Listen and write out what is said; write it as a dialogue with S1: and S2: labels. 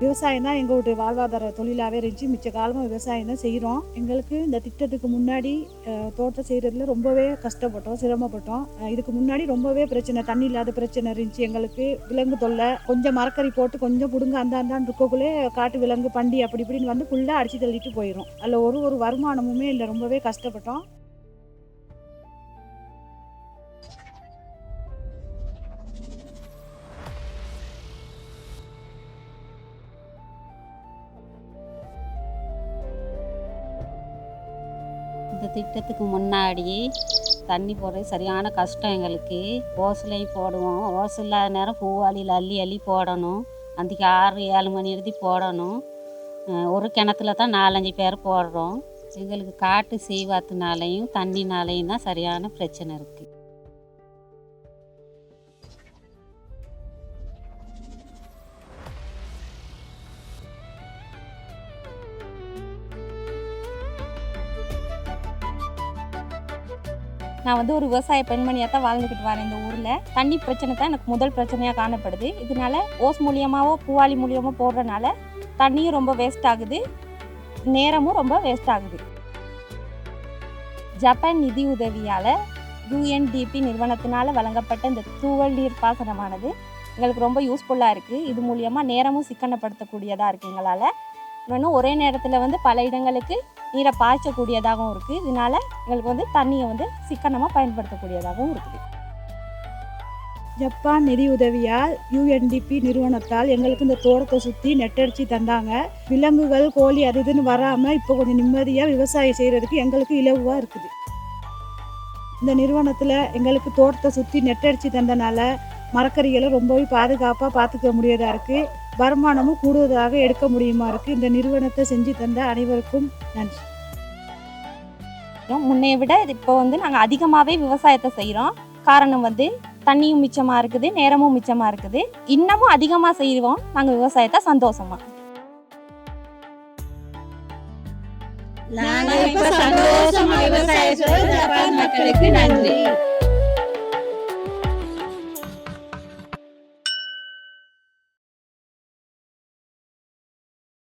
S1: விவசாயம் தான் எங்களுடைய வாழ்வாதார தொழிலாகவே இருந்துச்சு. மிச்ச காலமாக விவசாயம் தான் செய்கிறோம். எங்களுக்கு இந்த திட்டத்துக்கு முன்னாடி தோட்டம் செய்கிறதுல ரொம்பவே கஷ்டப்பட்டோம், சிரமப்பட்டோம். இதுக்கு முன்னாடி ரொம்பவே பிரச்சனை, தண்ணி இல்லாத பிரச்சனை இருந்துச்சு. எங்களுக்கு விலங்கு தொல்லை, கொஞ்சம் மரக்கறி போட்டு கொஞ்சம் பிடுங்க அந்தாண்டான் இருக்கக்குள்ளே காட்டு விலங்கு பண்டி அப்படி இப்படின்னு வந்து ஃபுல்லாக அடித்து தள்ளிட்டு போயிடும். அதில் ஒரு வருமானமுமே இல்லை, ரொம்பவே கஷ்டப்பட்டோம்.
S2: இந்த திட்டத்துக்கு முன்னாடி தண்ணி போடுறது சரியான கஷ்டம் எங்களுக்கு. ஓசலையும் போடுவோம், ஓசை இல்லாத நேரம் பூவாளியில் அள்ளி அள்ளி போடணும். அன்றைக்கி 6-7 மணி எழுதி போடணும். ஒரு கிணத்துல தான் 4-5 பேர் போடுறோம். எங்களுக்கு காட்டு சீவாத்துனாலையும் தண்ணினாலையும் தான் சரியான பிரச்சனை இருக்குது.
S3: நான் வந்து ஒரு விவசாய பெண்மணியாக தான் வாழ்ந்துக்கிட்டு வரேன். இந்த ஊரில் தண்ணி பிரச்சனை தான் எனக்கு முதல் பிரச்சனையாக காணப்படுது. இதனால ஓஸ் மூலியமாகவோ பூவாளி மூலியமாக போடுறதுனால தண்ணியும் ரொம்ப வேஸ்ட் ஆகுது, நேரமும் ரொம்ப வேஸ்ட் ஆகுது. ஜப்பான் நிதி உதவியால் UNDP நிறுவனத்தினால் வழங்கப்பட்ட இந்த தூவல் நீர் பாசனமானது எங்களுக்கு ரொம்ப யூஸ்ஃபுல்லாக இருக்குது. இது மூலியமாக நேரமும் சிக்கனப்படுத்தக்கூடியதாக இருக்குது. எங்களால் இன்னும் ஒரே நேரத்தில் வந்து பல இடங்களுக்கு நீரை பாய்ச்சக்கூடியதாகவும் இருக்குது. இதனால எங்களுக்கு வந்து தண்ணியை வந்து சிக்கனமாக பயன்படுத்தக்கூடியதாகவும் இருக்குது.
S1: ஜப்பான் நிதி உதவியால் UNDP நிறுவனத்தால் எங்களுக்கு இந்த தோட்டத்தை சுற்றி நெட்டடிச்சு தந்தாங்க. விலங்குகள், கோழி அது இதுன்னு வராமல் இப்போ கொஞ்சம் நிம்மதியாக விவசாயம் செய்கிறதுக்கு எங்களுக்கு இலகுவாக இருக்குது. இந்த நிறுவனத்தில் எங்களுக்கு தோட்டத்தை சுற்றி நெட்டடிச்சு தந்தனால மரக்கறிகளை ரொம்பவே பாதுகாப்பாக பார்த்துக்க முடியதாக இருக்குது. வருமானமும் கூடுதலாக எடுக்க முடியுமா இருக்குது. இந்த நிறுவனத்தை செஞ்சு தந்த அனைவருக்கும் நன்றி.
S3: முன்னைய விட இப்போ வந்து நாங்கள் அதிகமாகவே விவசாயத்தை செய்கிறோம். காரணம் வந்து தண்ணியும் மிச்சமாக இருக்குது, நேரமும் மிச்சமாக இருக்குது. இன்னமும் அதிகமாக செய்வோம் நாங்கள் விவசாயத்தை சந்தோஷமா.
S4: நாங்கள் இப்போ சந்தோஷமா விவசாயம் செய்ய ஜப்பான் மக்களுக்கு நன்றி.